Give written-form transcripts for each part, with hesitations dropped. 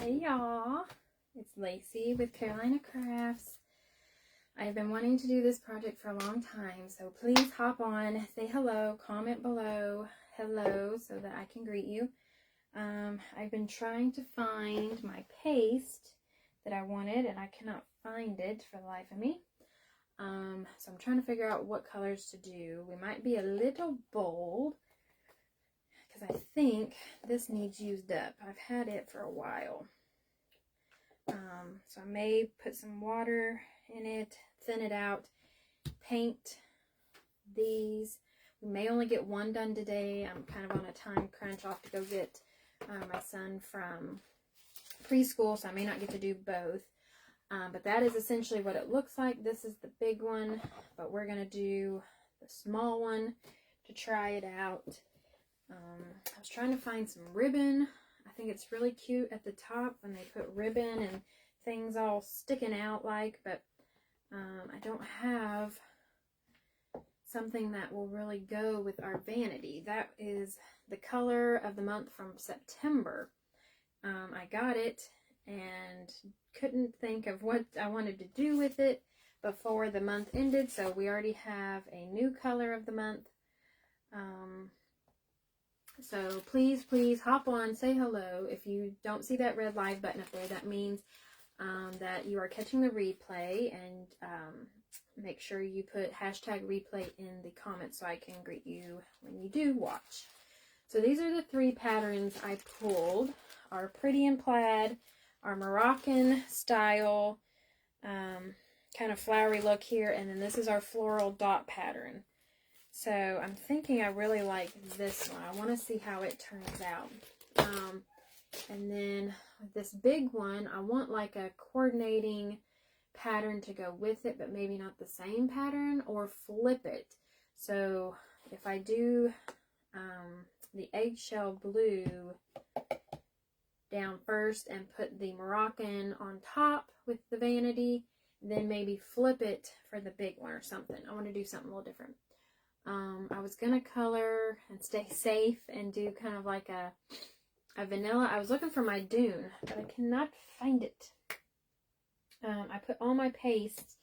Hey y'all, it's Lacey with Carolina Crafts. I've been wanting to do this project for a long time, so please hop on, say hello, comment below, hello, so that I can greet you. I've been trying to find my paste that I wanted, and I cannot find it for the life of me. So I'm trying to figure out what colors to do. We might be a little bold, because I think this needs used up. I've had it for a while. So I may put some water in it, thin it out, paint these. We may only get one done today. I'm kind of on a time crunch. I'll have to go get my son from preschool, so I may not get to do both. But that is essentially what it looks like. This is the big one, but we're going to do the small one to try it out. I was trying to find some ribbon. I think it's really cute at the top when they put ribbon and things all sticking out like, but I don't have something that will really go with our vanity. That is the color of the month from September. I got it and couldn't think of what I wanted to do with it before the month ended, so we already have a new color of the month. So please hop on, say hello. If you don't see that red live button up there, that means that you are catching the replay, and make sure you put hashtag replay in the comments so I can greet you when you do watch. So these are the three patterns I pulled. Our pretty and plaid, our Moroccan style, kind of flowery look here, and then this is our floral dot pattern. So I'm thinking I really like this one. I want to see how it turns out. And then this big one, I want like a coordinating pattern to go with it, but maybe not the same pattern, or flip it. So if I do the eggshell blue down first and put the Moroccan on top with the vanity, then maybe flip it for the big one or something. I want to do something a little different. I was going to color and stay safe and do kind of like a vanilla. I was looking for my Dune, but I cannot find it. I put all my pastes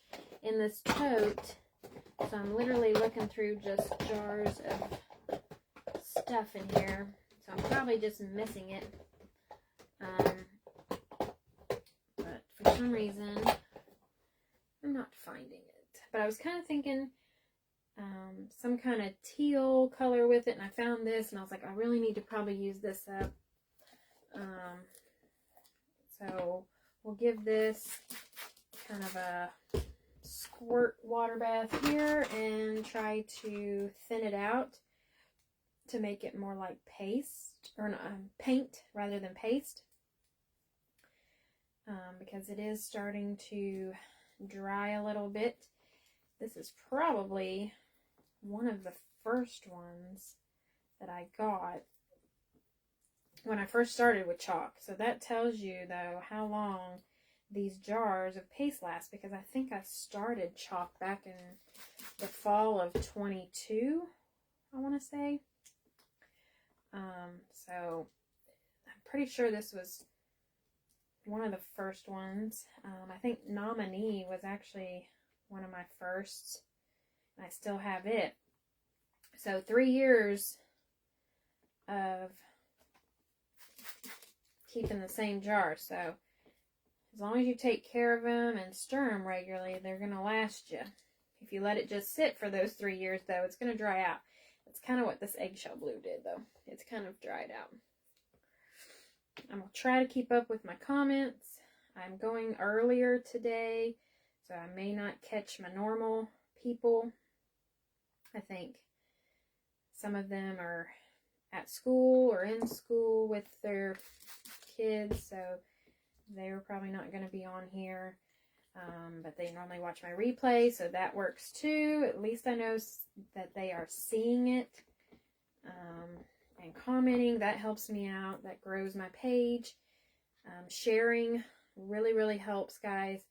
in this tote, so I'm literally looking through just jars of stuff in here. So I'm probably just missing it. But for some reason, I'm not finding it. But I was kind of thinking some kind of teal color with it, and I found this, and I was like, I really need to probably use this up. So we'll give this kind of a squirt water bath here and try to thin it out to make it more like paste, or no, paint rather than paste, because it is starting to dry a little bit. This is probably one of the first ones that I got when I first started with chalk. So that tells you, though, how long these jars of paste last, because I think I started chalk back in the fall of 22, I want to say. So I'm pretty sure this was one of the first ones. I think Nominee was actually one of my firsts. I still have it. So 3 years of keeping the same jar. So as long as you take care of them and stir them regularly, they're going to last you. If you let it just sit for those 3 years, though, it's going to dry out. That's kind of what this eggshell blue did, though. It's kind of dried out. I'm going to try to keep up with my comments. I'm going earlier today, so I may not catch my normal people. I think some of them are at school or in school with their kids, so they're probably not going to be on here. But they normally watch my replay, so that works too. At least I know that they are seeing it and commenting. That helps me out. That grows my page. Sharing really helps, guys,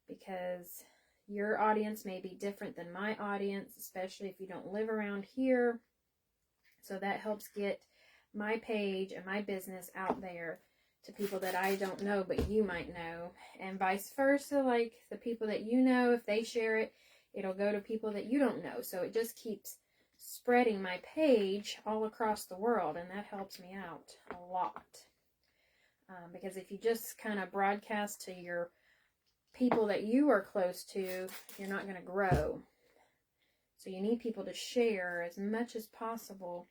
because your audience may be different than my audience, especially if you don't live around here. So that helps get my page and my business out there to people that I don't know, but you might know, and vice versa. Like the people that you know, if they share it, it'll go to people that you don't know. So it just keeps spreading my page all across the world, and that helps me out a lot. Because if you just kind of broadcast to your people that you are close to, you're not going to grow. So you need people to share as much as possible.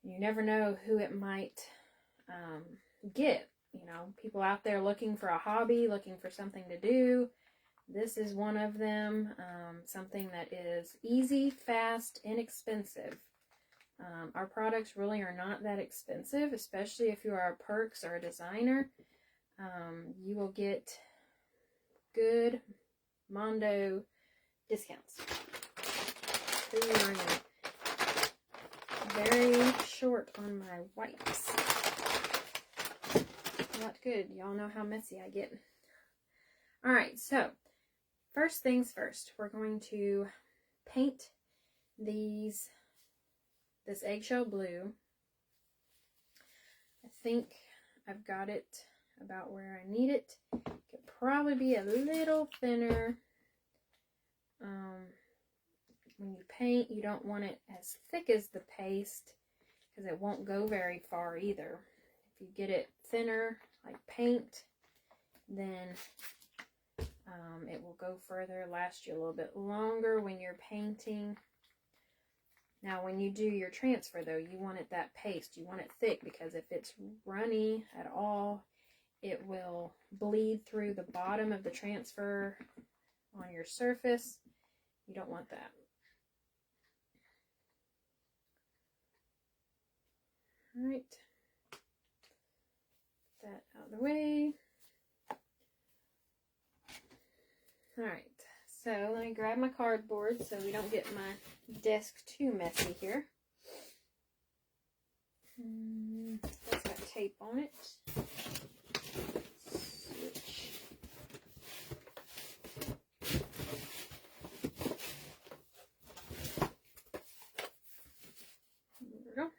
You never know who it might get. You know, people out there looking for a hobby, looking for something to do. This is one of them. Something that is easy, fast, inexpensive. Our products really are not that expensive, especially if you are a Perks or a designer. You will get good Mondo discounts. I'm running very short on my wipes. Not good. Y'all know how messy I get. Alright, so first things first. We're going to paint this eggshell blue. I think I've got it about where I need it. Could probably be a little thinner. When you paint, you don't want it as thick as the paste because it won't go very far either. If you get it thinner, like paint, then it will go further, last you a little bit longer when you're painting. Now, when you do your transfer, though, you want it that paste. You want it thick because if it's runny at all, it will bleed through the bottom of the transfer on your surface. You don't want that. All right. Put that out of the way. All right. So let me grab my cardboard so we don't get my desk too messy here. That's got tape on it. Switch. There we go.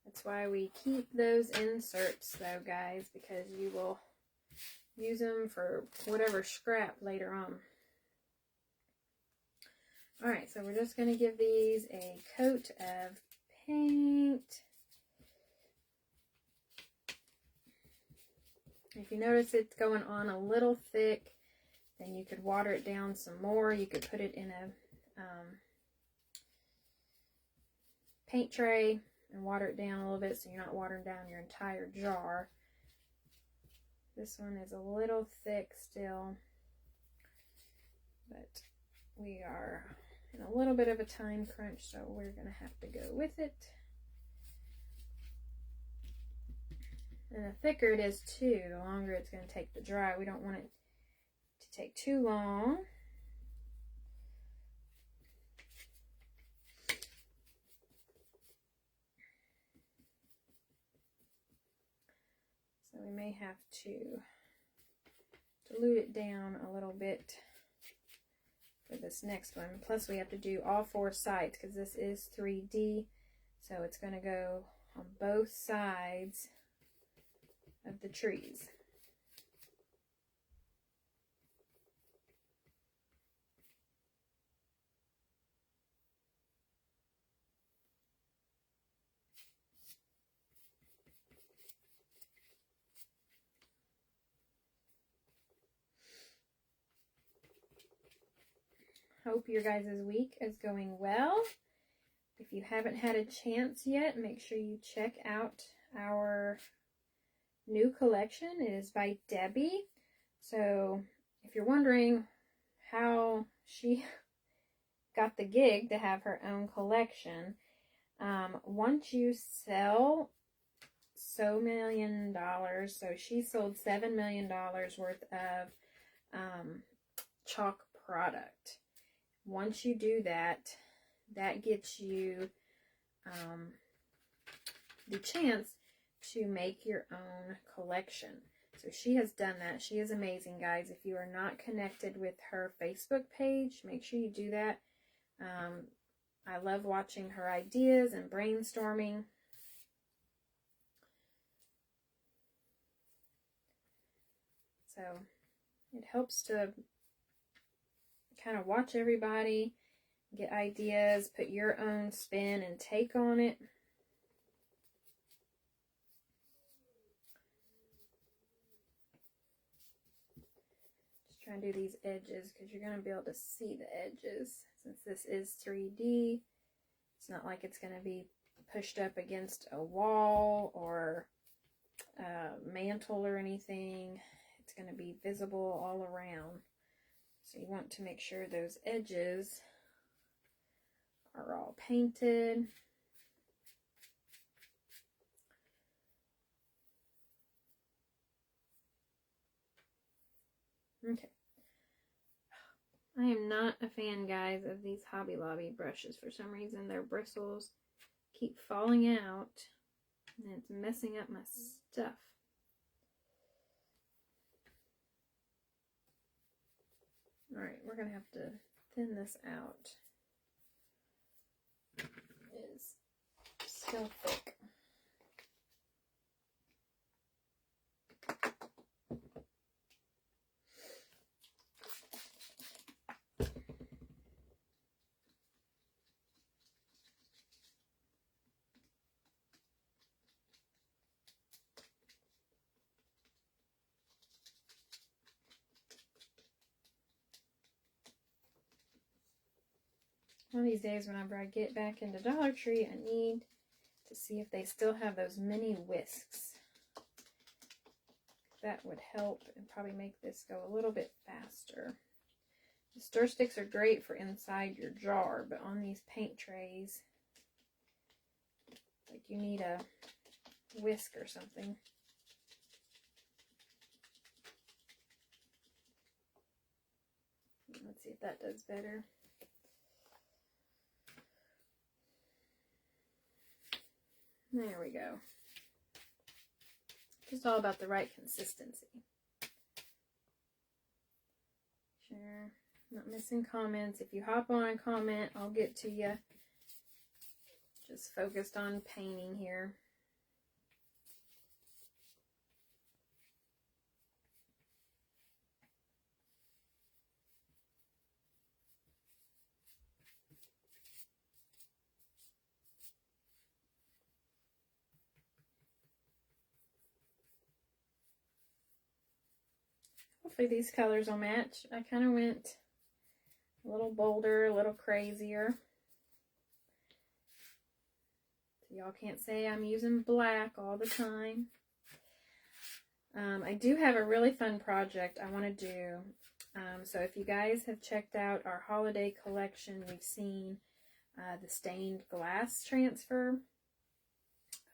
That's why we keep those inserts though, guys, because you will use them for whatever scrap later on. Alright, so we're just going to give these a coat of paint. If you notice it's going on a little thick, then you could water it down some more. You could put it in a paint tray and water it down a little bit so you're not watering down your entire jar. This one is a little thick still, but we are in a little bit of a time crunch, so we're going to have to go with it. And the thicker it is too, the longer it's going to take to dry. We don't want it to take too long. So we may have to dilute it down a little bit for this next one. Plus we have to do all four sides because this is 3D, so it's going to go on both sides of the trees. Hope your guys' week is going well. If you haven't had a chance yet, make sure you check out our new collection. It is by Debbie. So if you're wondering how she got the gig to have her own collection, once you sell so $1 million, so she sold $7 million worth of chalk product. Once you do that, that gets you the chance to make your own collection. So she has done that. She is amazing, guys. If you are not connected with her Facebook page, make sure you do that. I love watching her ideas and brainstorming. So it helps to kind of watch everybody, get ideas, put your own spin and take on it. Just trying to do these edges because you're going to be able to see the edges. Since this is 3D, it's not like it's going to be pushed up against a wall or a mantle or anything. It's going to be visible all around. So you want to make sure those edges are all painted. Okay. I am not a fan, guys, of these Hobby Lobby brushes. For some reason, their bristles keep falling out, and it's messing up my stuff. Alright, we're going to have to thin this out. It's still thick. One of these days, whenever I get back into Dollar Tree, I need to see if they still have those mini whisks. That would help and probably make this go a little bit faster. The stir sticks are great for inside your jar, but on these paint trays, like you need a whisk or something. Let's see if that does better. There we go. Just all about the right consistency. Sure, not missing comments. If you hop on and comment, I'll get to you. Just focused on painting here. Hopefully these colors will match. I kind of went a little bolder, a little crazier. So y'all can't say I'm using black all the time. I do have a really fun project I want to do. So if you guys have checked out our holiday collection, we've seen the stained glass transfer.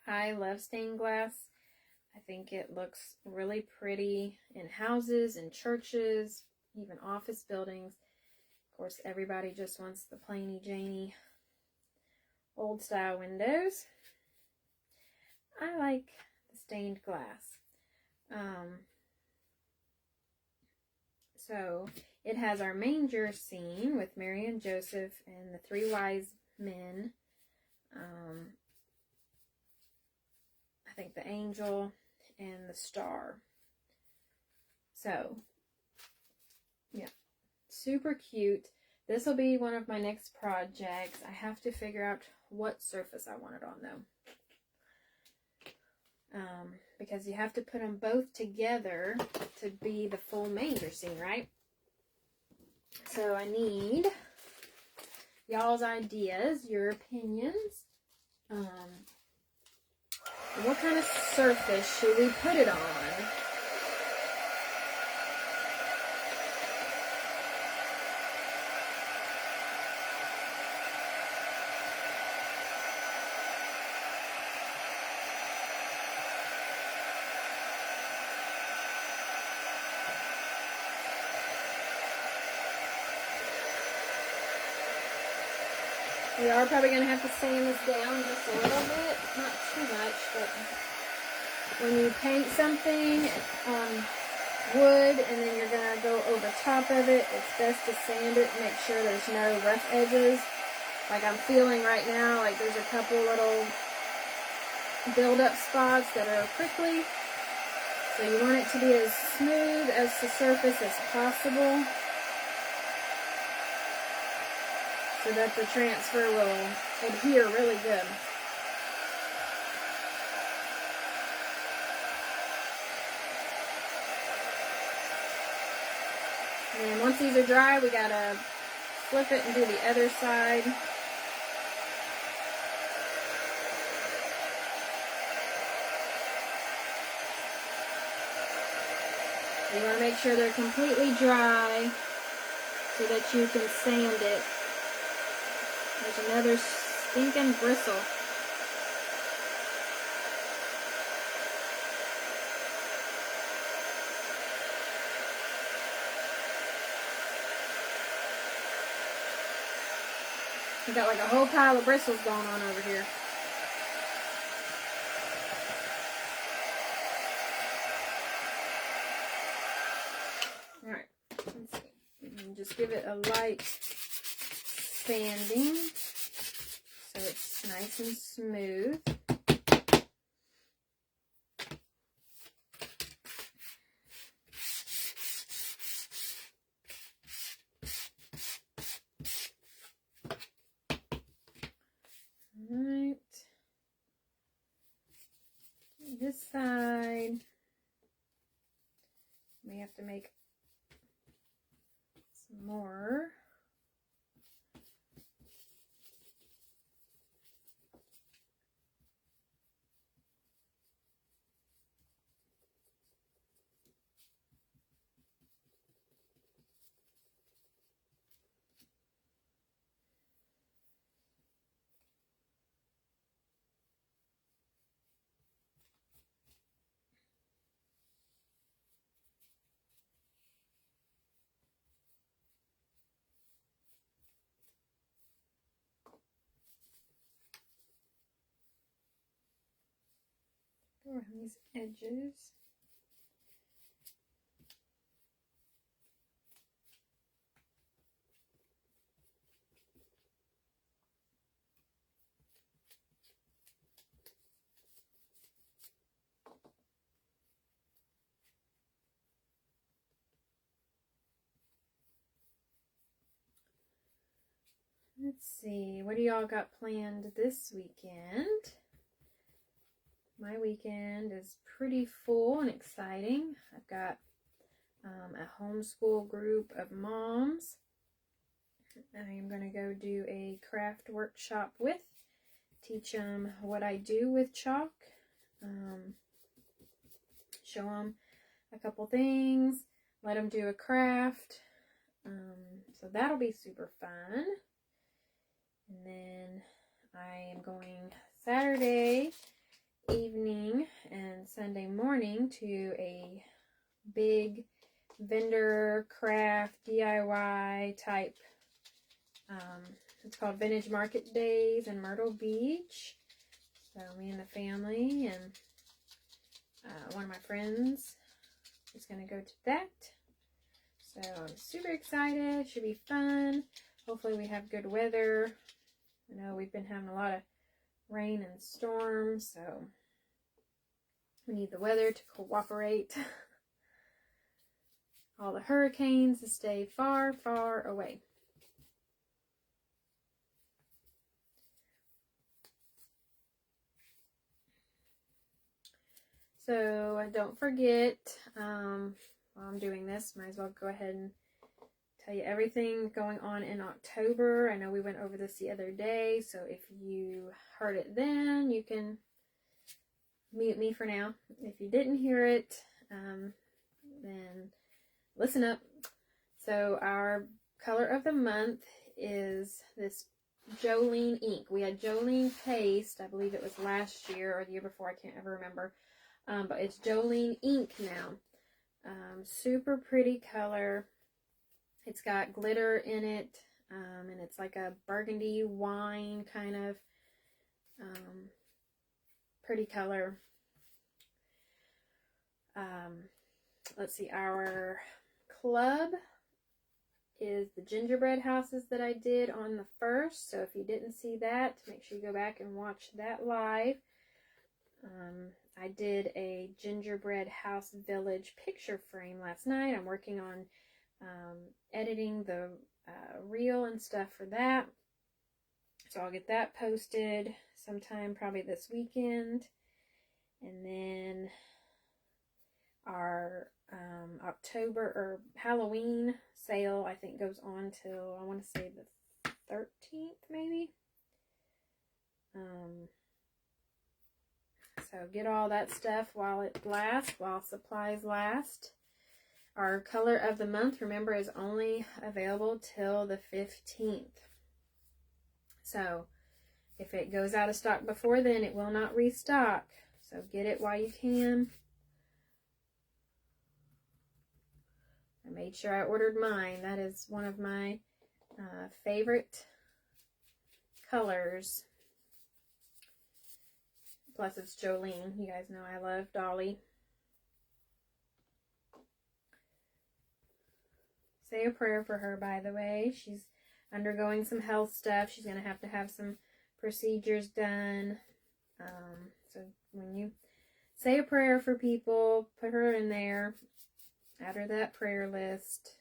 I love stained glass. I think it looks really pretty in houses and churches, even office buildings. Of course, everybody just wants the plainy Janey old style windows. I like the stained glass. So it has our manger scene with Mary and Joseph and the three wise men. I think the angel and the star. So, yeah, super cute. This will be one of my next projects. I have to figure out what surface I want it on, though. Because you have to put them both together to be the full manger scene, right? So I need y'all's ideas, your opinions. What kind of surface should we put it on? We are probably going to have to sand this down just a little bit, not too much, but when you paint something on wood and then you're going to go over top of it, it's best to sand it and make sure there's no rough edges. Like I'm feeling right now, like there's a couple little build-up spots that are prickly. So you want it to be as smooth as the surface as possible so that the transfer will adhere really good. And then once these are dry, we gotta flip it and do the other side. You want to make sure they're completely dry so that you can sand it. There's another stinking bristle. We got like a whole pile of bristles going on over here. Alright, let's see. And just give it a light sanding so it's nice and smooth. Alright. This side, we have to make some more. Around these edges. Let's see, what do y'all got planned this weekend? My weekend is pretty full and exciting. I've got a homeschool group of moms I am going to go do a craft workshop with, teach them what I do with chalk, show them a couple things, let them do a craft, so that'll be super fun. And then I am going Saturday evening and Sunday morning to a big vendor craft DIY type, it's called Vintage Market Days in Myrtle Beach. So me and the family and one of my friends is going to go to that. So I'm super excited. Should be fun. Hopefully we have good weather. I know we've been having a lot of rain and storms, so we need the weather to cooperate. All the hurricanes to stay far, far away. So don't forget, while I'm doing this, might as well go ahead and tell you everything going on in October. I know we went over this the other day, so if you heard it then, you can mute me for now. If you didn't hear it, then listen up. So our color of the month is this Jolene ink. We had Jolene paste, I believe it was last year or the year before, I can't ever remember. But it's Jolene ink now. Super pretty color. It's got glitter in it, and it's like a burgundy wine kind of pretty color. Let's see, our club is the gingerbread houses that I did on the 1st. So if you didn't see that, make sure you go back and watch that live. I did a gingerbread house village picture frame last night. I'm working on editing the reel and stuff for that. So I'll get that posted sometime probably this weekend. And then our October or Halloween sale, I think, goes on till, I want to say, the 13th maybe. So get all that stuff while it lasts, while supplies last. Our color of the month, remember, is only available till the 15th. So if it goes out of stock before then, it will not restock. So get it while you can. I made sure I ordered mine. That is one of my favorite colors. Plus it's Jolene. You guys know I love Dolly. Say a prayer for her, by the way. She's undergoing some health stuff. She's going to have some procedures done. So when you say a prayer for people, put her in there. Add her that prayer list.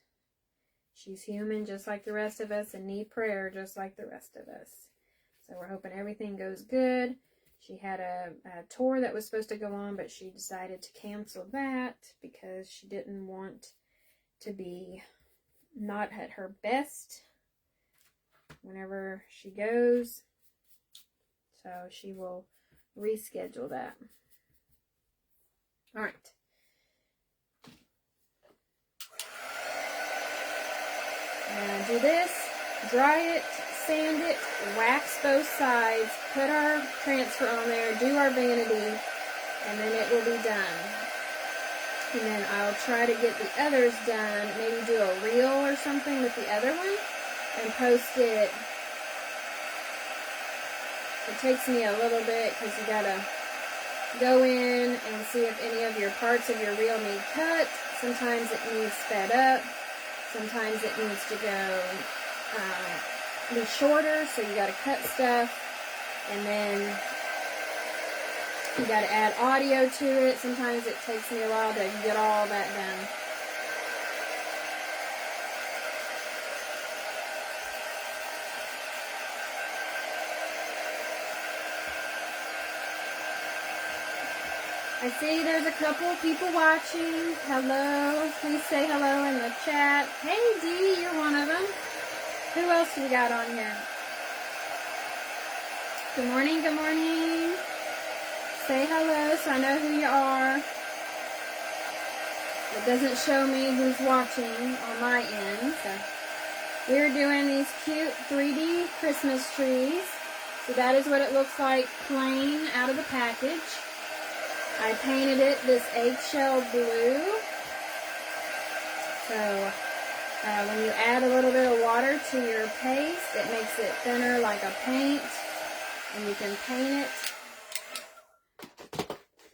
She's human just like the rest of us and need prayer just like the rest of us. So we're hoping everything goes good. She had a tour that was supposed to go on, but she decided to cancel that because she didn't want to be not at her best whenever she goes. So she will reschedule that. All right. And do this, dry it, sand it, wax both sides, put our transfer on there, do our vanity, and then it will be done. And then I'll try to get the others done, maybe do a reel or something with the other one, and post it. It takes me a little bit because you gotta go in and see if any of your parts of your reel need cut. Sometimes it needs sped up. Sometimes it needs to go be shorter, so you got to cut stuff, and then you got to add audio to it. Sometimes it takes me a while to get all that done. I see there's a couple of people watching. Hello. Please say hello in the chat. Hey, Dee, you're one of them. Who else we got on here? Good morning, good morning. Say hello so I know who you are. It doesn't show me who's watching on my end. So we're doing these cute 3D Christmas trees. So that is what it looks like plain out of the package. I painted it this eggshell blue. So when you add a little bit of water to your paste, it makes it thinner like a paint. And you can paint it.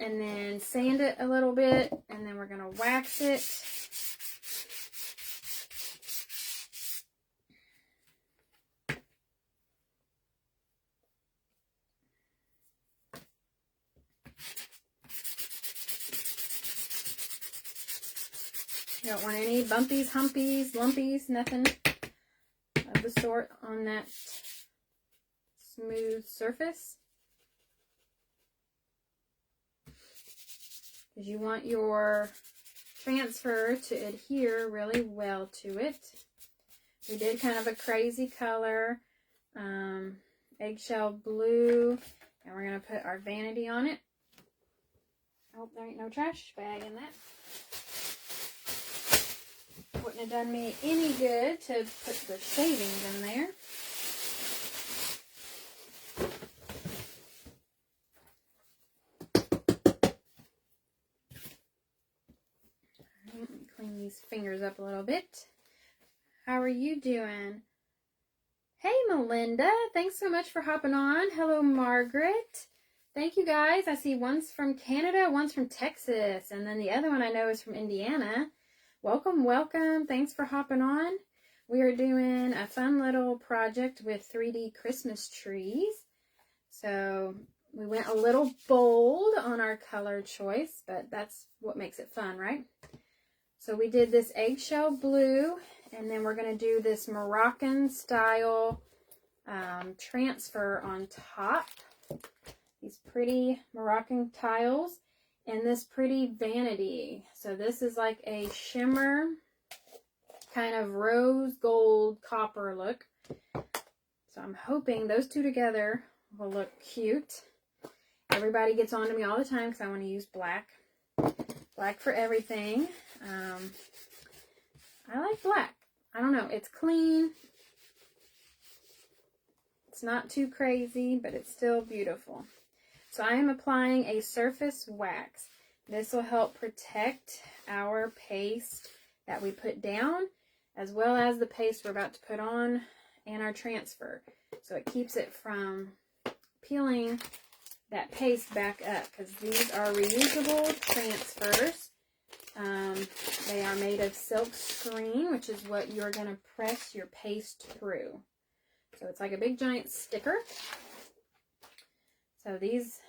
And then sand it a little bit. And then we're going to wax it. You don't want any bumpies, humpies, lumpies, nothing of the sort on that smooth surface. Because you want your transfer to adhere really well to it. We did kind of a crazy color, eggshell blue, and we're going to put our vanity on it. I hope there ain't no trash bag in that. Wouldn't have done me any good to put the shavings in there. Let me clean these fingers up a little bit. How are you doing? Hey, Melinda. Thanks so much for hopping on. Hello, Margaret. Thank you, guys. I see one's from Canada, one's from Texas, and then the other one I know is from Indiana. Welcome, welcome. Thanks for hopping on. We are doing a fun little project with 3D Christmas trees. So we went a little bold on our color choice, but that's what makes it fun, right? So we did this eggshell blue, and then we're going to do this Moroccan style transfer on top. These pretty Moroccan tiles and this pretty vanity. So this is like a shimmer, kind of rose gold copper look. So I'm hoping those two together will look cute. Everybody gets on to me all the time because I want to use black. Black for everything. I like black. I don't know. It's clean. It's not too crazy, but it's still beautiful. So I am applying a surface wax. This will help protect our paste that we put down, as well as the paste we're about to put on and our transfer. So it keeps it from peeling that paste back up, because these are reusable transfers. They are made of silk screen, which is what you're going to press your paste through. So it's like a big giant sticker. So these,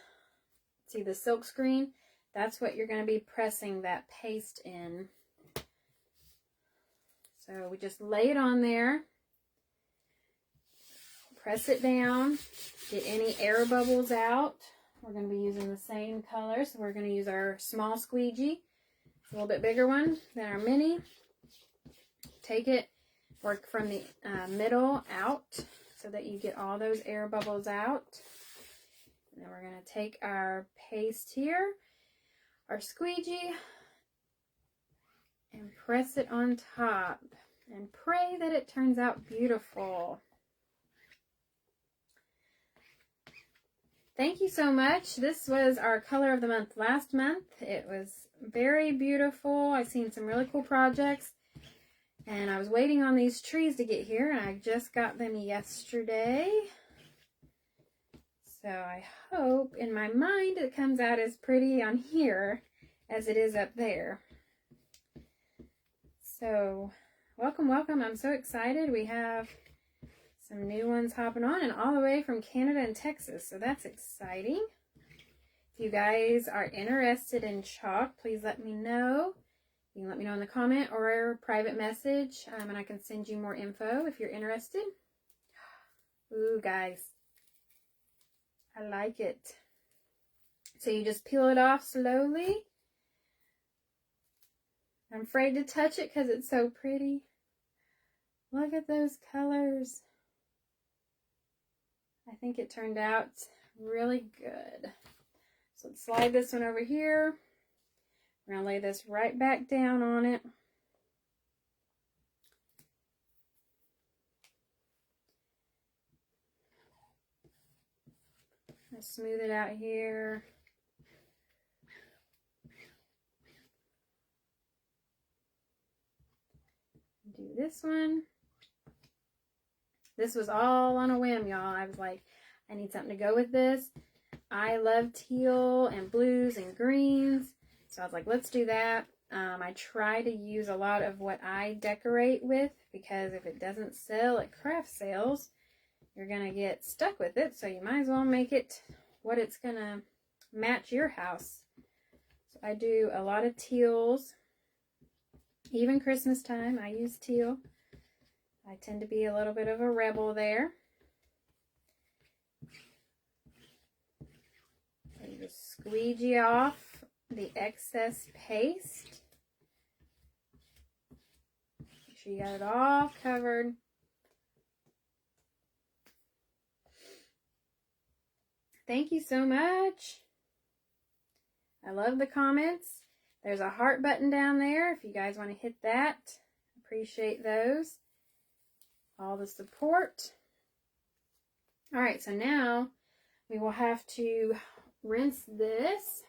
see the silk screen? That's what you're going to be pressing that paste in. So we just lay it on there. Press it down. Get any air bubbles out. We're going to be using the same color. So we're going to use our small squeegee. It's a little bit bigger one than our mini. Take it, work from the middle out so that you get all those air bubbles out. And then we're going to take our paste here, our squeegee, and press it on top. And pray that it turns out beautiful. Thank you so much. This was our color of the month last month. It was very beautiful. I've seen some really cool projects. And I was waiting on these trees to get here, and I just got them yesterday. So I hope in my mind it comes out as pretty on here as it is up there. So welcome, welcome. I'm so excited. We have some new ones hopping on, and all the way from Canada and Texas. So that's exciting. If you guys are interested in chalk, please let me know. You can let me know in the comment or a private message, and I can send you more info if you're interested. Ooh, guys. I like it. So you just peel it off slowly. I'm afraid to touch it because it's so pretty. Look at those colors. I think it turned out really good. So let's slide this one over here. We're going to lay this right back down on it. Let's smooth it out here. Do this one. This was all on a whim, y'all. I was like, I need something to go with this. I love teal and blues and greens. So I was like, let's do that. I try to use a lot of what I decorate with, because if it doesn't sell at craft sales, you're going to get stuck with it. So you might as well make it what it's going to match your house. So I do a lot of teals. Even Christmas time, I use teal. I tend to be a little bit of a rebel there. So you just squeegee off the excess paste. Make sure you got it all covered. Thank you so much. I love the comments. There's a heart button down there if you guys want to hit that. Appreciate those. All the support. All right, so now we will have to rinse this.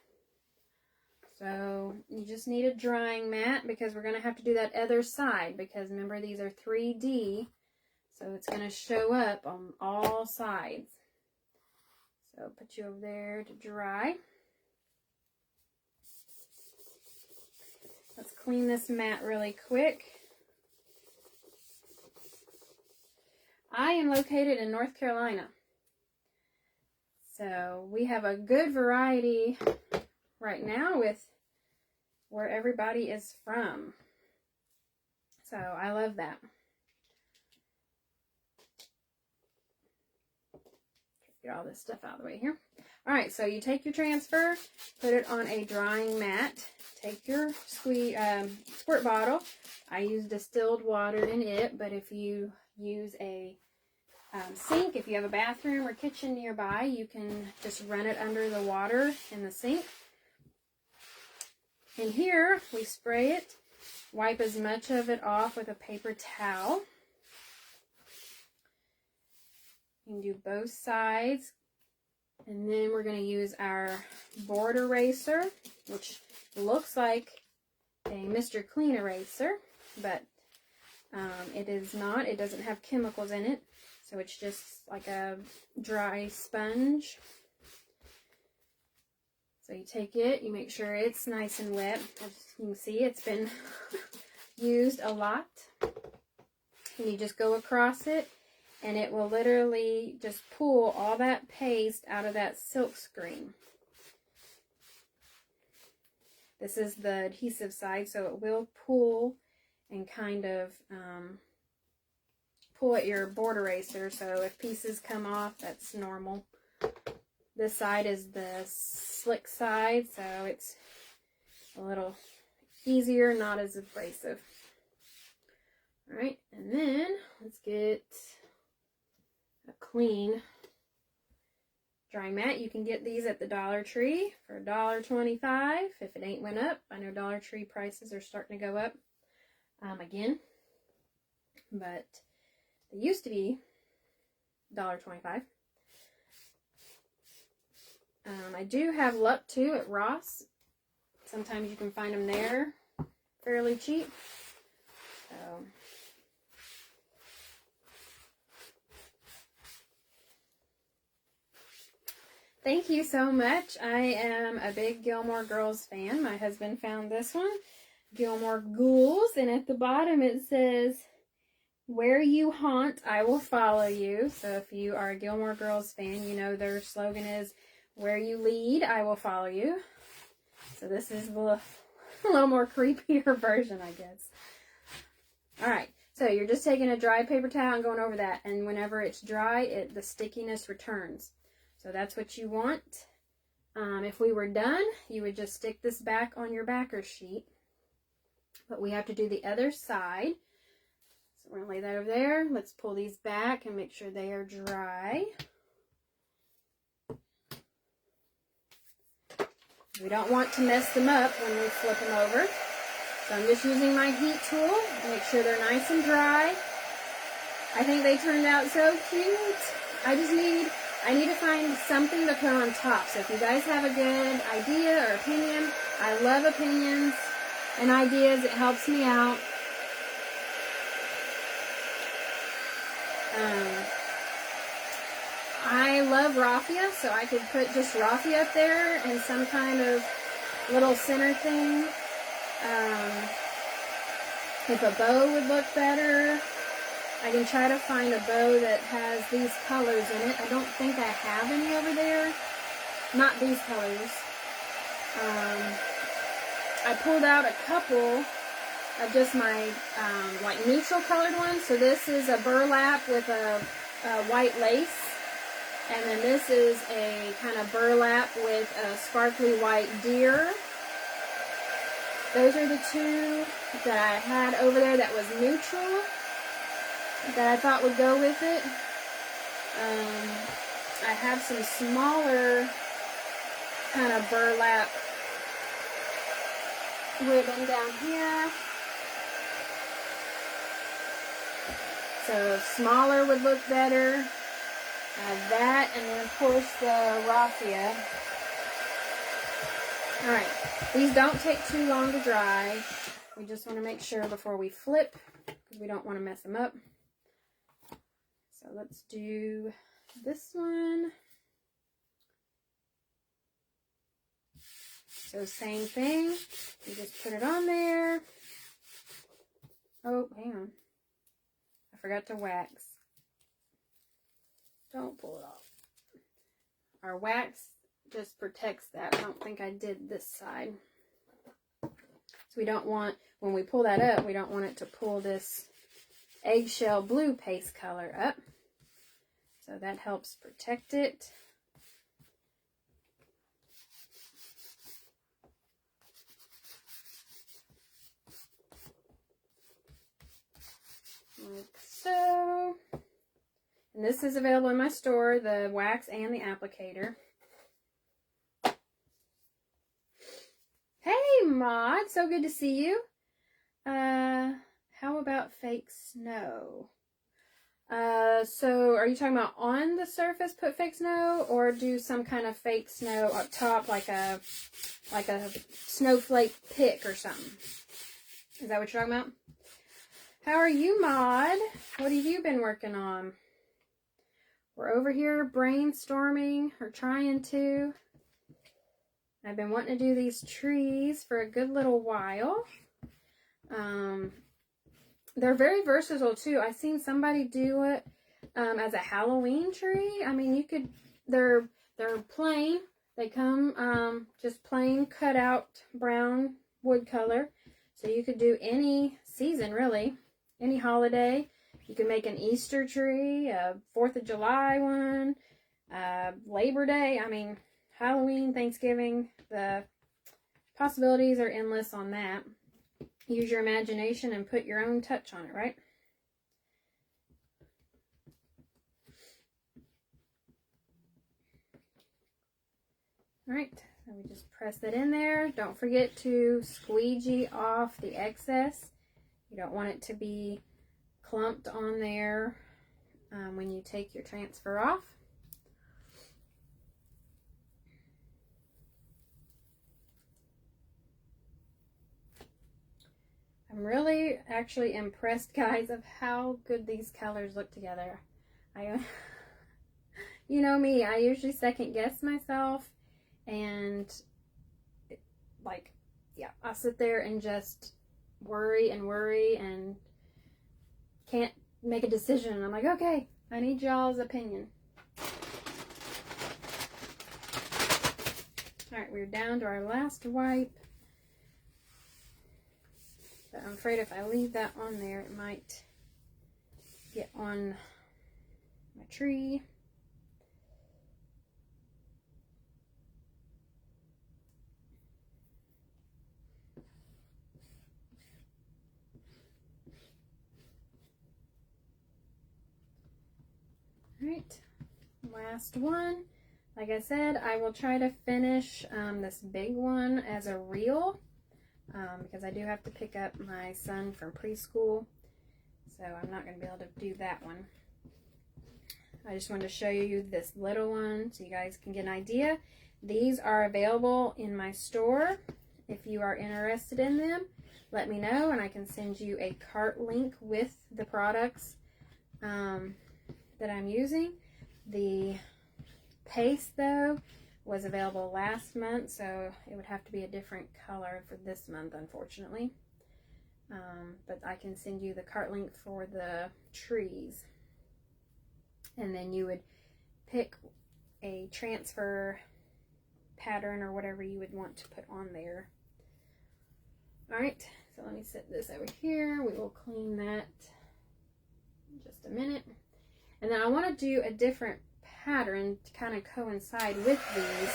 So you just need a drying mat, because we're going to have to do that other side, because remember, these are 3D, so it's going to show up on all sides. So put you over there to dry. Let's clean this mat really quick. I am located in North Carolina. So we have a good variety right now with where everybody is from. So I love that. Get all this stuff out of the way here. All right, so you take your transfer, put it on a drying mat. Take your squirt bottle. I use distilled water in it, but if you use a sink, if you have a bathroom or kitchen nearby, you can just run it under the water in the sink. And here, we spray it. Wipe as much of it off with a paper towel. You can do both sides. And then we're going to use our board eraser, which looks like a Mr. Clean eraser, but it is not. It doesn't have chemicals in it, so it's just like a dry sponge. So you take it, you make sure it's nice and wet. As you can see, it's been used a lot. And you just go across it, and it will literally just pull all that paste out of that silk screen. This is the adhesive side, so it will pull and kind of pull at your board eraser. So if pieces come off, that's normal. This side is the slick side, so it's a little easier, not as abrasive. All right, and then let's get a clean drying mat. You can get these at the Dollar Tree for $1.25 if it ain't went up. I know Dollar Tree prices are starting to go up again, but they used to be $1.25. I do have luck too at Ross. Sometimes you can find them there fairly cheap. So thank you so much. I am a big Gilmore Girls fan. My husband found this one, Gilmore Ghouls, and at the bottom it says, "Where you haunt, I will follow you." So if you are a Gilmore Girls fan, you know their slogan is, "Where you lead, I will follow you." So this is a little more creepier version, I guess. All right. So you're just taking a dry paper towel and going over that, and whenever it's dry, the stickiness returns. So that's what you want. If we were done, you would just stick this back on your backer sheet. But we have to do the other side. So we're going to lay that over there. Let's pull these back and make sure they are dry. We don't want to mess them up when we flip them over. So I'm just using my heat tool to make sure they're nice and dry. I think they turned out so cute. I need to find something to put on top. So if you guys have a good idea or opinion, I love opinions and ideas. It helps me out. I love raffia, so I could put just raffia up there and some kind of little center thing. If a bow would look better, I can try to find a bow that has these colors in it. I don't think I have any over there. Not these colors. I pulled out a couple of just my like neutral colored ones. So this is a burlap with a white lace. And then this is a kind of burlap with a sparkly white deer. Those are the two that I had over there that was neutral, that I thought would go with it. I have some smaller kind of burlap ribbon down here. So smaller would look better. That, and then of course the raffia. Alright, these don't take too long to dry. We just want to make sure before we flip, because we don't want to mess them up. So let's do this one. So same thing, you just put it on there. Oh, hang on. I forgot to wax. Don't pull it off. our wax just protects that. I don't think I did this side. So we don't want, when we pull that up, we don't want it to pull this eggshell blue paste color up. So that helps protect it. Like so. And this is available in my store, the wax and the applicator. Hey, Maud, so good to see you. How about fake snow? So are you talking about on the surface put fake snow, or do some kind of fake snow up top, like a snowflake pick or something? Is that what you're talking about? How are you, Maud? What have you been working on? We're over here brainstorming, or trying to. I've been wanting to do these trees for a good little while. They're very versatile too. I've seen somebody do it as a Halloween tree. I mean, you could, they're plain. They come just plain cut out brown wood color. So you could do any season really, any holiday. You can make an Easter tree, a 4th of July one, Labor Day. I mean, Halloween, Thanksgiving, the possibilities are endless on that. Use your imagination and put your own touch on it, right? All right, so we just press that in there. Don't forget to squeegee off the excess. You don't want it to be clumped on there when you take your transfer off. I'm really actually impressed, guys, of how good these colors look together. You know me, I usually second guess myself, and I sit there and just worry and can't make a decision. I'm like, okay, I need y'all's opinion. All right, we're down to our last wipe. But I'm afraid if I leave that on there, it might get on my tree. All right, last one. Like I said, I will try to finish this big one as a reel. Because I do have to pick up my son from preschool, so I'm not going to be able to do that one. I just wanted to show you this little one so you guys can get an idea. These are available in my store. If you are interested in them, let me know and I can send you a cart link with the products that I'm using. The paste, though, was available last month, so it would have to be a different color for this month, unfortunately. But I can send you the cart link for the trees. And then you would pick a transfer pattern or whatever you would want to put on there. Alright, so let me set this over here. We will clean that in just a minute. And then I want to do a different pattern to kind of coincide with these.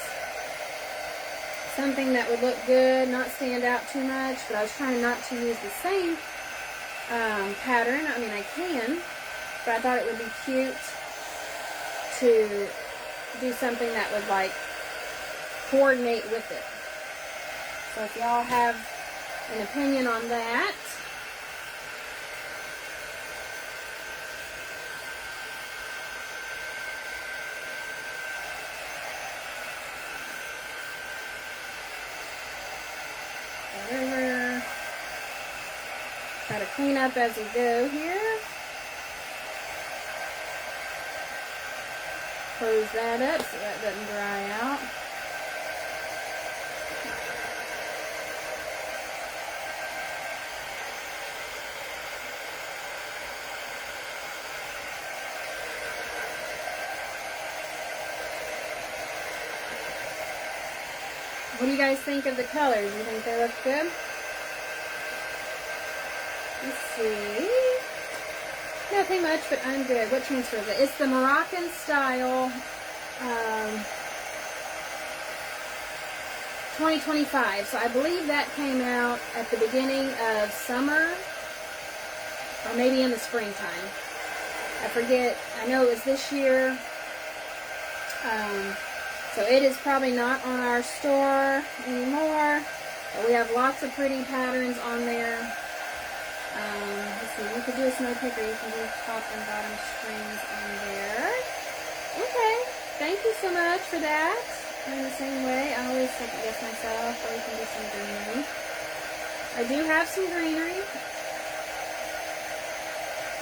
Something that would look good, not stand out too much, but I was trying not to use the same pattern. I mean, I can, but I thought it would be cute to do something that would like coordinate with it. So if y'all have an opinion on that, whatever. Try to clean up as we go here. Close that up so that doesn't dry out. What do you guys think of the colors? You think they look good? Let's see. Nothing much, but I'm good. What transfer is it? It's the Moroccan style 2025. So I believe that came out at the beginning of summer or maybe in the springtime. I forget. I know it was this year. So it is probably not on our store anymore. But we have lots of pretty patterns on there. Let's see, you could do a snow picker, you can do top and bottom strings on there. Okay, thank you so much for that. In the same way, I always second guess myself, or we can do some greenery. I do have some greenery.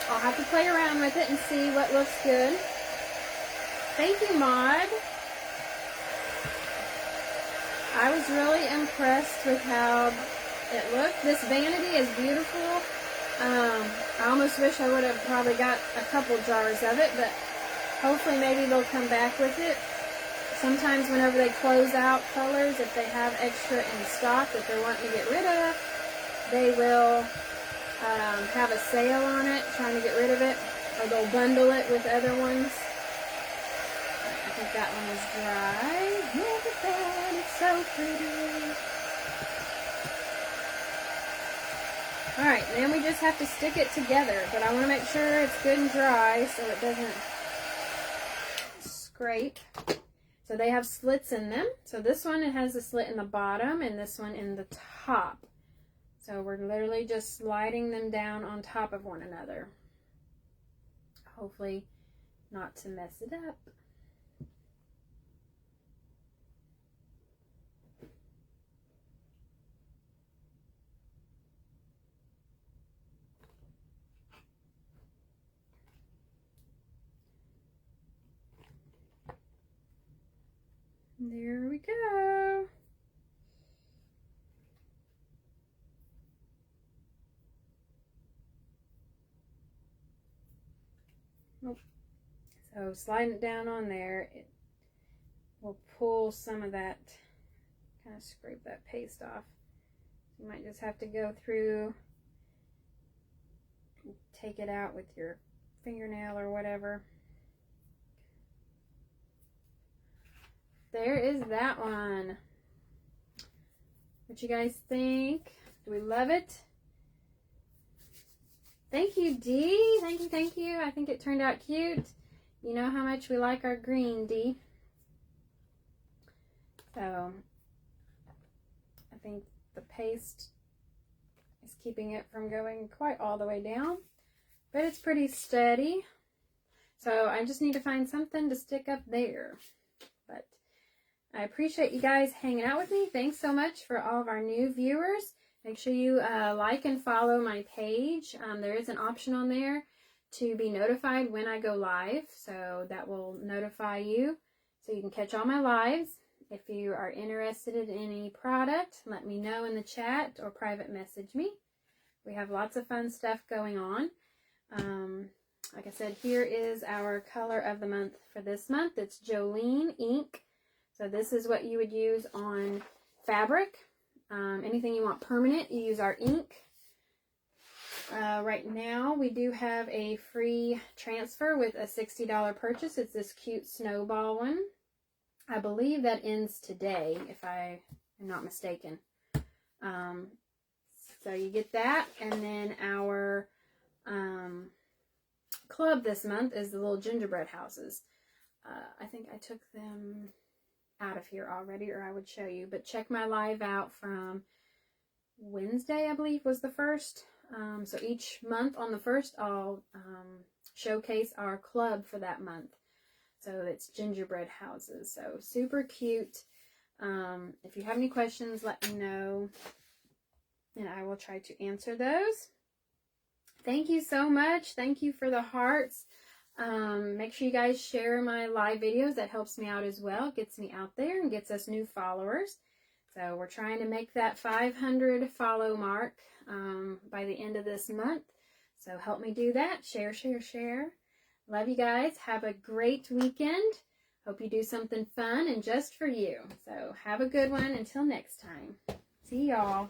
I'll have to play around with it and see what looks good. Thank you, Maud. I was really impressed with how it looked. This Vanity is beautiful. I almost wish I would have probably got a couple jars of it, but hopefully maybe they'll come back with it. Sometimes whenever they close out colors, if they have extra in stock that they're wanting to get rid of, they will have a sale on it, trying to get rid of it, or they'll bundle it with other ones. I think that one is dry. Look at that, it's so pretty. Alright, then we just have to stick it together, but I want to make sure it's good and dry so it doesn't scrape. So they have slits in them. So this one, it has a slit in the bottom and this one in the top. So we're literally just sliding them down on top of one another. Hopefully not to mess it up. There we go. Nope. So sliding it down on there, it will pull some of that, kind of scrape that paste off. You might just have to go through, take it out with your fingernail or whatever. There is that one. What you guys think? Do we love it? Thank you, Dee. Thank you, thank you. I think it turned out cute. You know how much we like our green, Dee. So, I think the paste is keeping it from going quite all the way down. But it's pretty steady. So, I just need to find something to stick up there. But I appreciate you guys hanging out with me. Thanks so much for all of our new viewers. Make sure you like and follow my page. There is an option on there to be notified when I go live. So that will notify you so you can catch all my lives. If you are interested in any product, let me know in the chat or private message me. We have lots of fun stuff going on. Like I said, here is our color of the month for this month. It's Jolene Ink. So this is what you would use on fabric. Anything you want permanent, you use our ink. Right now, we do have a free transfer with a $60 purchase. It's this cute snowball one. I believe that ends today, if I am not mistaken. So you get that. And then our club this month is the little gingerbread houses. I think I took them out of here already, or I would show you, but check my live out from Wednesday, I believe was the first. So each month on the first, I'll showcase our club for that month. So it's gingerbread houses, so super cute. If you have any questions, let me know and I will try to answer those. Thank you so much. Thank you for the hearts. Make sure you guys share my live videos. That helps me out as well. Gets me out there and gets us new followers. So we're trying to make that 500 follow mark by the end of this month. So help me do that. Share, share, share. Love you guys. Have a great weekend. Hope you do something fun and just for you. So have a good one. Until next time. See y'all.